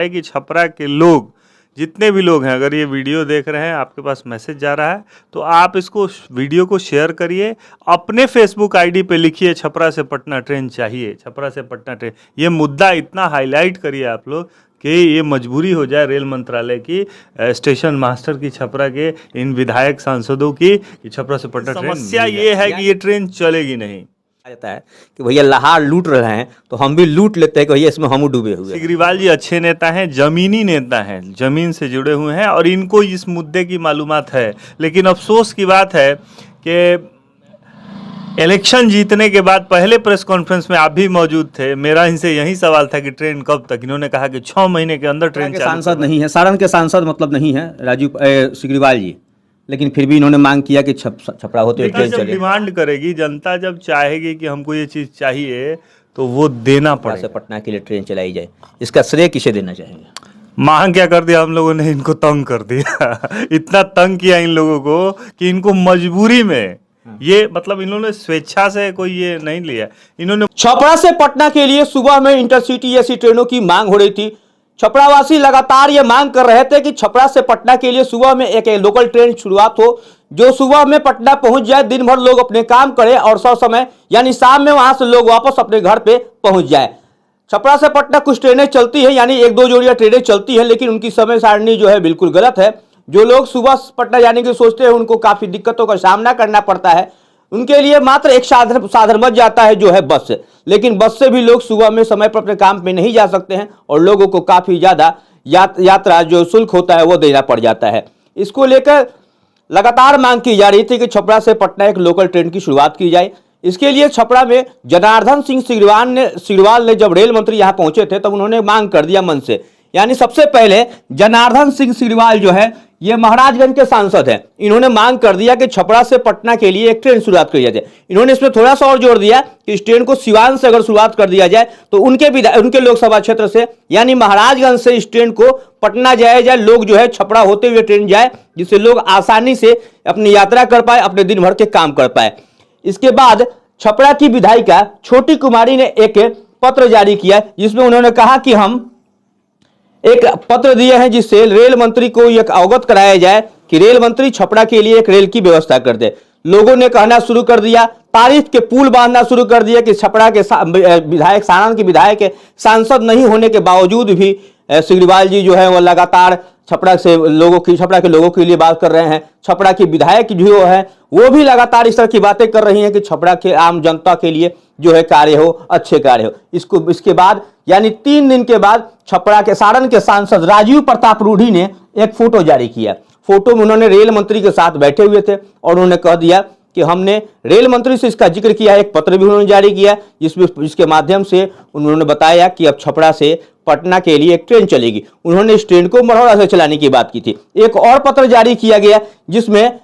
है कि छपरा के लोग, जितने भी लोग हैं, अगर ये वीडियो देख रहे हैं, आपके पास मैसेज जा रहा है, तो आप इसको वीडियो को शेयर करिए, अपने फेसबुक आईडी पे लिखिए छपरा से पटना ट्रेन चाहिए, छपरा से पटना ट्रेन। ये मुद्दा इतना हाईलाइट करिए आप लोग कि ये मजबूरी हो जाए रेल मंत्रालय की, स्टेशन मास्टर की, छपरा के इन विधायक सांसदों की, कि छपरा से पटना ट्रेन। समस्या ये है कि ये ट्रेन चलेगी नहीं। जाता है कि भैया लहार लूट रहे हैं तो हम भी लूट लेते हैं कि भैया इसमें हम डूबे हुए हैं। सिग्रीवाल जी अच्छे नेता हैं, जमीनी नेता हैं, जमीन से जुड़े हुए हैं और इनको इस मुद्दे की मालूमात है। लेकिन अफसोस की बात है कि इलेक्शन जीतने के बाद पहले प्रेस कॉन्फ्रेंस में आप भी मौजूद थे, मेरा इनसे यही सवाल था कि ट्रेन कब तक। इन्होंने कहा कि 6 महीने के अंदर ट्रेन चालू। सांसद नहीं है, सारण के सांसद मतलब नहीं है राजीव सिग्रीवाल जी, लेकिन फिर भी इन्होंने मांग किया कि छपरा होते हुए ट्रेन चले। डिमांड करेगी जनता, जब चाहेगी कि हमको ये चीज़ चाहिए तो वो देना पड़ेगा। पटना के लिए ट्रेन चलाई जाए, इसका श्रेय किसे देना चाहेंगे? मांग क्या कर दिया हम लोगों ने, इनको तंग कर दिया इतना तंग किया इन लोगों को कि इनको मजबूरी में, ये मतलब इन्होंने स्वेच्छा से कोई ये नहीं लिया, इन्होंने। छपरा से पटना के लिए सुबह में इंटरसिटी ऐसी ट्रेनों की मांग हो रही थी। छपरावासी लगातार ये मांग कर रहे थे कि छपरा से पटना के लिए सुबह में एक लोकल ट्रेन शुरुआत हो, जो सुबह में पटना पहुंच जाए, दिन भर लोग अपने काम करें और समय यानी शाम में वहां से लोग वापस अपने घर पे पहुंच जाए। छपरा से पटना कुछ ट्रेनें चलती है, यानी 1-2 जोड़ियां ट्रेनें चलती है, लेकिन उनकी समय सारणी जो है बिल्कुल गलत है। जो लोग सुबह पटना जाने की सोचते हैं उनको काफी दिक्कतों का सामना करना पड़ता है। उनके लिए मात्र एक साधन बच जाता है जो है बस से, लेकिन बस से भी लोग सुबह में समय पर अपने काम पे नहीं जा सकते हैं और लोगों को काफी ज्यादा यात्रा जो शुल्क होता है वो देना पड़ जाता है। इसको लेकर लगातार मांग की जा रही थी कि छपरा से पटना एक लोकल ट्रेन की शुरुआत की जाए। इसके लिए छपरा में जनार्दन सिंह सिग्रीवाल ने जब रेल मंत्री यहाँ पहुंचे थे तब उन्होंने मांग कर दिया मन से। यानी सबसे पहले जनार्दन सिंह सिग्रीवाल जो है ये महाराजगंज के सांसद हैं, इन्होंने मांग कर दिया कि छपरा से पटना के लिए एक ट्रेन शुरुआत की जाए। इन्होंने इसमें थोड़ा सा और जोर दिया कि इस ट्रेन को सिवान से अगर शुरुआत कर दिया जाए तो उनके लोकसभा क्षेत्र से यानी महाराजगंज से इस ट्रेन को पटना जाया जाए, लोग जो है छपरा होते हुए ट्रेन जाए, जिससे लोग आसानी से अपनी यात्रा कर पाए, अपने दिन भर के काम कर पाए। इसके बाद छपरा की विधायिका छोटी कुमारी ने एक पत्र जारी किया जिसमें उन्होंने कहा कि हम एक पत्र दिए हैं जिससे रेल मंत्री को यह अवगत कराया जाए कि रेल मंत्री छपरा के लिए एक रेल की व्यवस्था कर दे। लोगों ने कहना शुरू कर दिया, तारीफ के पुल बांधना शुरू कर दिया कि छपरा के विधायक, सारण के विधायक सांसद नहीं होने के बावजूद भी सिग्रीवाल जी जो है वो लगातार छपरा के लोगों के लिए बात कर रहे हैं। छपरा की विधायक जो है वो भी लगातार इस तरह की बातें कर रही हैं कि छपरा के आम जनता के लिए जो है कार्य हो, अच्छे कार्य हो। इसके बाद यानी 3 दिन के बाद छपरा के सारण के सांसद राजीव प्रताप रूढ़ी ने एक फोटो जारी किया। फोटो में उन्होंने रेल मंत्री के साथ बैठे हुए थे और उन्होंने कह दिया कि हमने रेल मंत्री से इसका जिक्र किया। एक पत्र भी उन्होंने जारी किया जिसके माध्यम से उन्होंने बताया कि अब छपरा से पटना के लिए एक ट्रेन चलेगी। उन्होंने इस ट्रेन को मढ़ौरा से चलाने की बात की थी। एक और पत्र जारी किया गया जिसमें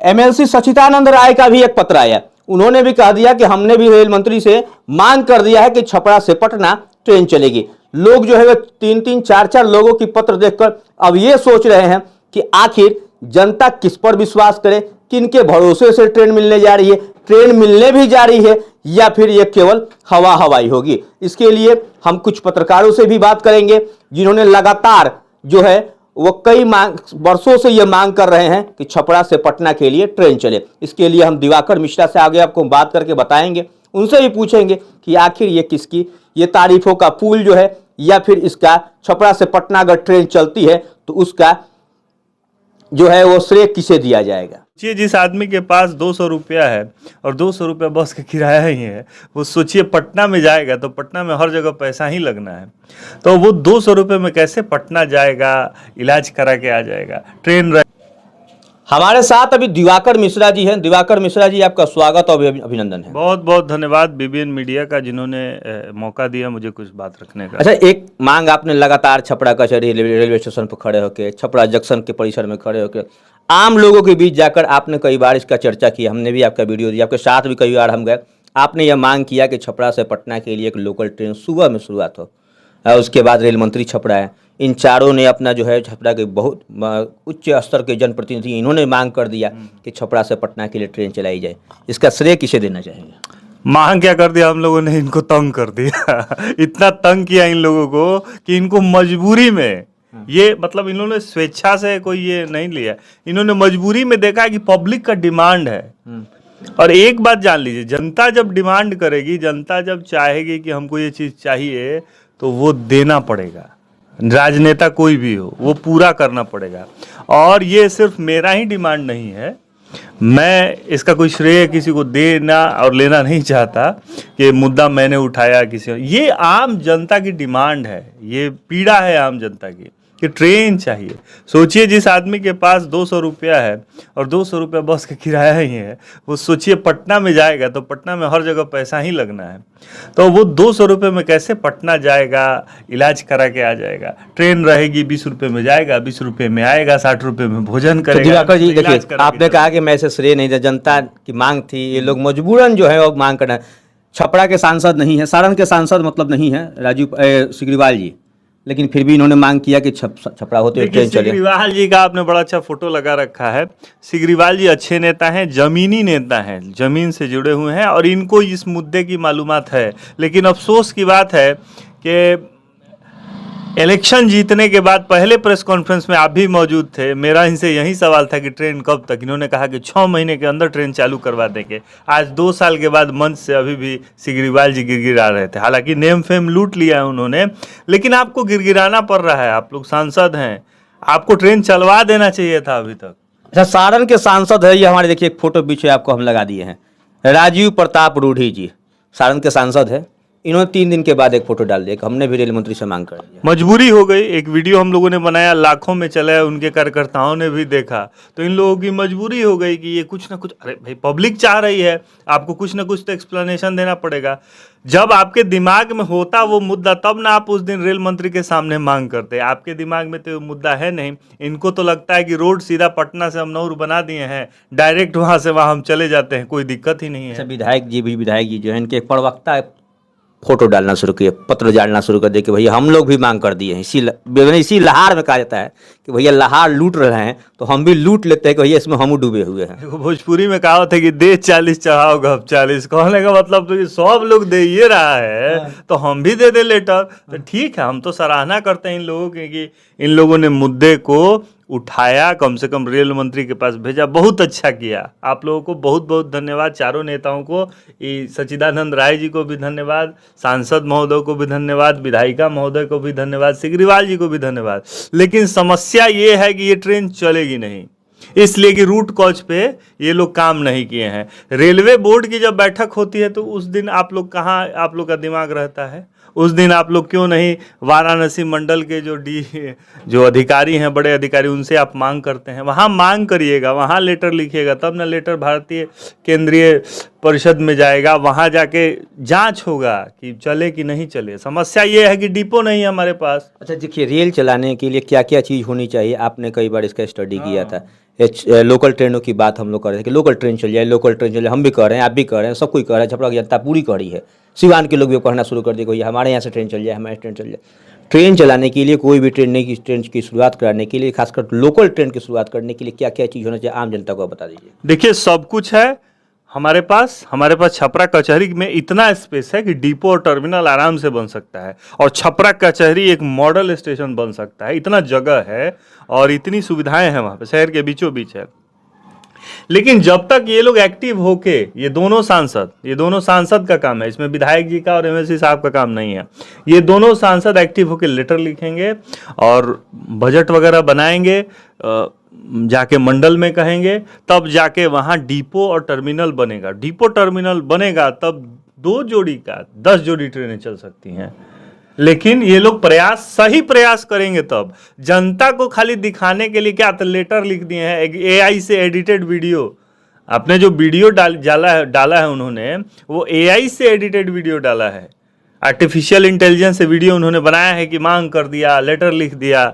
MLC सचिदानंद राय का भी एक पत्र आया। उन्होंने भी कह दिया कि हमने भी रेल मंत्री से मांग कर दिया है कि छपरा से पटना ट्रेन चलेगी। लोग जो है 3-3, 4-4 लोगों की पत्र देखकर अब ये सोच रहे हैं कि आखिर जनता किस पर विश्वास करे, किनके भरोसे से ट्रेन मिलने जा रही है, ट्रेन मिलने भी जा रही है या फिर ये केवल हवाई होगी। इसके लिए हम कुछ पत्रकारों से भी बात करेंगे जिन्होंने लगातार जो है वो कई वर्षों से ये मांग कर रहे हैं कि छपरा से पटना के लिए ट्रेन चले। इसके लिए हम दिवाकर मिश्रा से आगे आपको बात करके बताएंगे, उनसे भी पूछेंगे कि आखिर ये किसकी ये तारीफों का पुल जो है या फिर इसका छपरा से पटना अगर ट्रेन चलती है तो उसका जो है वो श्रेय किसे दिया जाएगा। सोचिए जिस आदमी के पास 200 रुपया है और 200 रुपया बस का किराया ही है, वो सोचिए पटना में जाएगा तो पटना में हर जगह पैसा ही लगना है, तो वो 200 रुपये में कैसे पटना जाएगा, इलाज करा के आ जाएगा। ट्रेन हमारे साथ अभी दिवाकर मिश्रा जी हैं। दिवाकर मिश्रा जी आपका स्वागत और अभिनंदन है। बहुत बहुत धन्यवाद BBN मीडिया का जिन्होंने मौका दिया मुझे कुछ बात रखने का। अच्छा, एक मांग आपने लगातार छपरा कचहरी रेलवे स्टेशन पर खड़े होकर, छपरा जंक्शन के परिसर में खड़े होकर आम लोगों के बीच जाकर आपने कई बार इसका चर्चा की, हमने भी आपका वीडियो दिया, आपके साथ भी कई बार हम गए। आपने यह मांग किया कि छपरा से पटना के लिए एक लोकल ट्रेन सुबह में शुरुआत हो। उसके बाद रेल मंत्री छपरा है, इन चारों ने अपना जो है छपरा के बहुत उच्च स्तर के जनप्रतिनिधि इन्होंने मांग कर दिया कि छपरा से पटना के लिए ट्रेन चलाई जाए। इसका श्रेय किसे देना चाहेंगे? मांग क्या कर दिया हम लोगों ने, इनको तंग कर दिया इतना तंग किया इन लोगों को कि इनको मजबूरी में, ये मतलब इन्होंने स्वेच्छा से कोई ये नहीं लिया, इन्होंने मजबूरी में देखा कि पब्लिक का डिमांड है। और एक बात जान लीजिए, जनता जब डिमांड करेगी, जनता जब चाहेगी कि हमको ये चीज़ चाहिए, तो वो देना पड़ेगा। राजनेता कोई भी हो, वो पूरा करना पड़ेगा। और ये सिर्फ मेरा ही डिमांड नहीं है, मैं इसका कोई श्रेय किसी को देना और लेना नहीं चाहता कि मुद्दा मैंने उठाया किसी, ये आम जनता की डिमांड है, ये पीड़ा है आम जनता की कि ट्रेन चाहिए। सोचिए जिस आदमी के पास 200 रुपया है और 200 रुपया बस का किराया ही है, वो सोचिए पटना में जाएगा तो पटना में हर जगह पैसा ही लगना है, तो वो 200 रुपये में कैसे पटना जाएगा, इलाज करा के आ जाएगा। ट्रेन रहेगी 20 रुपये में जाएगा, 20 रुपये में आएगा, 60 रुपये में भोजन तो करेगा। दिवाकर जी इलाज देखिए, करा के आपने कहा कि मैं इसे श्रेय नहीं था, जनता की मांग थी, ये लोग मजबूरन जो है वो मांग करना है। छपरा के सांसद नहीं है, सारण के सांसद मतलब नहीं है राजीव सिग्रीवाल जी, लेकिन फिर भी इन्होंने मांग किया कि छपरा होते हुए ट्रेन चले। सिग्रीवाल जी का आपने बड़ा अच्छा फोटो लगा रखा है। सिग्रीवाल जी अच्छे नेता हैं, जमीनी नेता हैं, जमीन से जुड़े हुए हैं और इनको इस मुद्दे की मालूमात है। लेकिन अफसोस की बात है कि इलेक्शन जीतने के बाद पहले प्रेस कॉन्फ्रेंस में आप भी मौजूद थे, मेरा इनसे यही सवाल था कि ट्रेन कब तक, इन्होंने कहा कि 6 महीने के अंदर ट्रेन चालू करवा देंगे। आज 2 साल के बाद मंच से अभी भी सिग्रीवाल जी गिड़गिड़ा रहे थे। हालांकि नेम फेम लूट लिया है उन्होंने, लेकिन आपको गिड़गिड़ाना पड़ रहा है, आप लोग सांसद हैं, आपको ट्रेन चलवा देना चाहिए था अभी तक। अच्छा, सारण के सांसद है, ये हमारे देखिए एक फोटो पीछे आपको हम लगा दिए हैं, राजीव प्रताप रूढ़ी जी सारण के सांसद है। इन्होंने 3 दिन के बाद एक फोटो डाल दिया कि हमने भी रेल मंत्री से मांग कर दिया। मजबूरी हो गई, एक वीडियो हम लोगों ने बनाया, लाखों में चला, उनके कार्यकर्ताओं ने भी देखा, तो इन लोगों की मजबूरी हो गई कि ये कुछ ना कुछ, अरे भाई पब्लिक चाह रही है, आपको कुछ ना कुछ तो एक्सप्लेनेशन देना पड़ेगा। जब आपके दिमाग में होता वो मुद्दा, तब ना आप उस दिन रेल मंत्री के सामने मांग करते। आपके दिमाग में तो मुद्दा है नहीं, इनको तो लगता है कि रोड सीधा पटना से हम नौर बना दिए हैं, डायरेक्ट वहाँ से वहाँ हम चले जाते हैं, कोई दिक्कत ही नहीं है। विधायक जी जो है, इनके एक प्रवक्ता फोटो डालना शुरू किए, पत्र डालना शुरू कर दिए कि भैया हम लोग भी मांग कर दिए हैं। इसी लहार में कहा जाता है कि भैया लहार लूट रहे हैं तो हम भी लूट लेते हैं कि भैया इसमें हम डूबे हुए हैं। भोजपुरी में कहावत है कि दे 40 चढ़ाओ गप 40, कहने का मतलब तो कि सब लोग दे ये रहा है तो हम भी दे दे लेटर। तो ठीक है, हम तो सराहना करते हैं इन लोगों की कि इन लोगों ने मुद्दे को उठाया, कम से कम रेल मंत्री के पास भेजा, बहुत अच्छा किया। आप लोगों को बहुत बहुत धन्यवाद, चारों नेताओं को, सच्चिदानंद राय जी को भी धन्यवाद, सांसद महोदय को भी धन्यवाद, विधायिका महोदय को भी धन्यवाद, सिग्रीवाल जी को भी धन्यवाद। लेकिन समस्या ये है कि ये ट्रेन चलेगी नहीं, इसलिए कि रूट कॉज पे ये लोग काम नहीं किए हैं। रेलवे बोर्ड की जब बैठक होती है तो उस दिन आप लोग कहाँ, आप लोग का दिमाग रहता है? उस दिन आप लोग क्यों नहीं वाराणसी मंडल के जो अधिकारी हैं, बड़े अधिकारी, उनसे आप मांग करते हैं? वहाँ मांग करिएगा, वहाँ लेटर लिखिएगा, तब ना लेटर भारतीय केंद्रीय परिषद में जाएगा, वहाँ जाके जांच होगा कि चले कि नहीं चले। समस्या ये है कि डिपो नहीं है हमारे पास। अच्छा देखिए, रेल चलाने के लिए क्या क्या चीज़ होनी चाहिए, आपने कई बार इसका स्टडी किया था। लोकल ट्रेनों की बात हम लोग कर रहे थे कि लोकल ट्रेन चल जाए, लोकल ट्रेन चल जाए, हम भी कह रहे हैं, आप भी कह रहे हैं, सब कोई कह रहा है, छपरा की जनता पूरी कह रही है, सिवान के लोग भी कहना शुरू कर दिए कि हमारे यहाँ से ट्रेन चल जाए, हमारे ट्रेन चल जाए। ट्रेन चलाने के लिए, कोई भी ट्रेन की शुरुआत कराने के लिए, खासकर लोकल ट्रेन की शुरुआत करने के लिए क्या क्या चीज़ होना चाहिए, आम जनता को बता दीजिए। देखिए, सब कुछ है हमारे पास छपरा कचहरी में इतना स्पेस है कि डिपो और टर्मिनल आराम से बन सकता है, और छपरा कचहरी एक मॉडल स्टेशन बन सकता है, इतना जगह है और इतनी सुविधाएं हैं वहाँ पे, शहर के बीचों बीच है। लेकिन जब तक ये लोग एक्टिव होके, ये दोनों सांसद का काम है, इसमें विधायक जी का और एमएलसी साहब का काम नहीं है, ये दोनों सांसद एक्टिव होके लेटर लिखेंगे और बजट वगैरह बनाएंगे, जाके मंडल में कहेंगे, तब जाके वहाँ डिपो और टर्मिनल बनेगा। डिपो टर्मिनल बनेगा तब 2 जोड़ी का 10 जोड़ी ट्रेनें चल सकती हैं। लेकिन ये लोग सही प्रयास करेंगे तब। जनता को खाली दिखाने के लिए क्या तो लेटर लिख दिए हैं, एआई से एडिटेड वीडियो, आपने जो वीडियो डाला है उन्होंने, वो एआई से एडिटेड वीडियो डाला है, आर्टिफिशियल इंटेलिजेंस से वीडियो उन्होंने बनाया है कि मांग कर दिया, लेटर लिख दिया।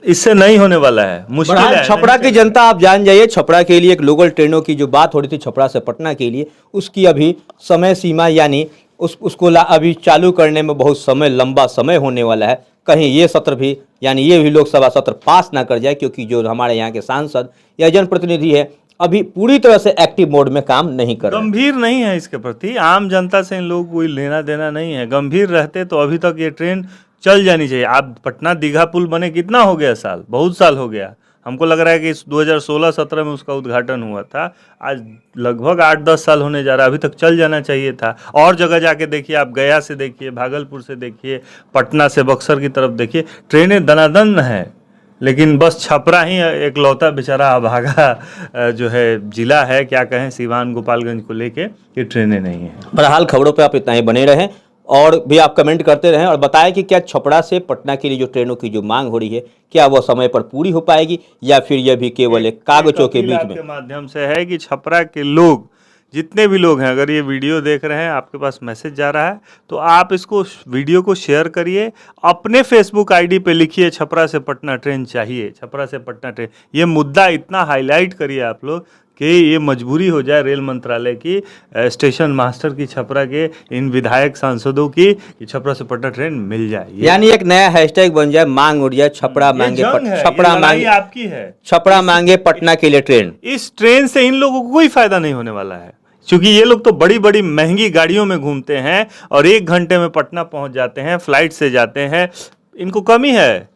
इससे नहीं होने वाला है, मुश्किल है। छपरा की जनता आप जान जाइए, छपरा के लिए एक लोकल ट्रेनों की जो बात हो रही थी छपरा से पटना के लिए, उसकी अभी समय सीमा यानी उसको अभी चालू करने में बहुत लंबा समय होने वाला है। कहीं ये सत्र भी यानी ये भी लोकसभा सत्र पास ना कर जाए, क्योंकि जो हमारे यहाँ के सांसद या जनप्रतिनिधि है अभी पूरी तरह से एक्टिव मोड में काम नहीं कर रहे हैं। गंभीर नहीं है इसके प्रति, आम जनता से इन लोगों को कोई लेना देना नहीं है। गंभीर रहते तो अभी तक ये ट्रेन चल जानी चाहिए। आप पटना दीघा पुल बने कितना हो गया साल, बहुत साल हो गया। हमको लग रहा है कि 2016-17 में उसका उद्घाटन हुआ था, आज लगभग 8-10 साल होने जा रहा है। अभी तक चल जाना चाहिए था। और जगह जाके देखिए, आप गया से देखिए, भागलपुर से देखिए, पटना से बक्सर की तरफ देखिए, ट्रेनें दनादन हैं। लेकिन बस छपरा ही एकलौता बेचारा अभागा जो है जिला है, क्या कहें, सीवान गोपालगंज को लेके कि ट्रेनें नहीं हैं। बहरहाल खबरों पे आप इतना ही बने रहें और भी आप कमेंट करते रहें और बताएं कि क्या छपरा से पटना के लिए जो ट्रेनों की जो मांग हो रही है, क्या वह समय पर पूरी हो पाएगी या फिर यह भी केवल एक कागजों के बीच में। के माध्यम से है कि छपरा के लोग, जितने भी लोग हैं, अगर ये वीडियो देख रहे हैं, आपके पास मैसेज जा रहा है, तो आप इसको वीडियो को शेयर करिए, अपने फेसबुक आईडी पे लिखिए छपरा से पटना ट्रेन चाहिए, छपरा से पटना ट्रेन। ये मुद्दा इतना हाईलाइट करिए आप लोग कि ये मजबूरी हो जाए रेल मंत्रालय की, स्टेशन मास्टर की, छपरा के इन विधायक सांसदों की, कि छपरा से पटना ट्रेन मिल जाए। यानी एक नया हैशटैग बन जाए, मांग उठ जाए, छपरा मांगे छपरा मांगे, आपकी है, छपरा मांगे पटना के लिए ट्रेन। इस ट्रेन से इन लोगों को कोई फायदा नहीं होने वाला है, क्योंकि ये लोग तो बड़ी बड़ी महंगी गाड़ियों में घूमते हैं और 1 घंटे में पटना पहुंच जाते हैं, फ्लाइट से जाते हैं। इनको कमी है,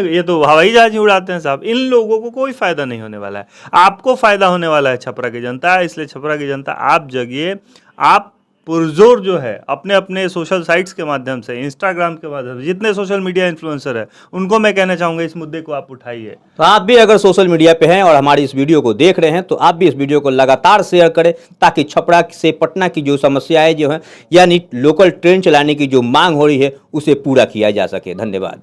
ये तो हवाई जहाज ही उड़ाते हैं साहब। इन लोगों को कोई फायदा नहीं होने वाला है, आपको फायदा होने वाला है छपरा की जनता। इसलिए छपरा की जनता, आप जगिए, आप पुरजोर जो है अपने अपने सोशल साइट्स के माध्यम से, इंस्टाग्राम के माध्यम से, जितने सोशल मीडिया इन्फ्लुएंसर है, उनको मैं कहना चाहूँगा इस मुद्दे को आप उठाइए। तो आप भी अगर सोशल मीडिया पे हैं और हमारी इस वीडियो को देख रहे हैं तो आप भी इस वीडियो को लगातार शेयर करें, ताकि छपरा से पटना की जो समस्याएं जो हैं, यानी लोकल ट्रेन चलाने की जो मांग हो रही है, उसे पूरा किया जा सके। धन्यवाद।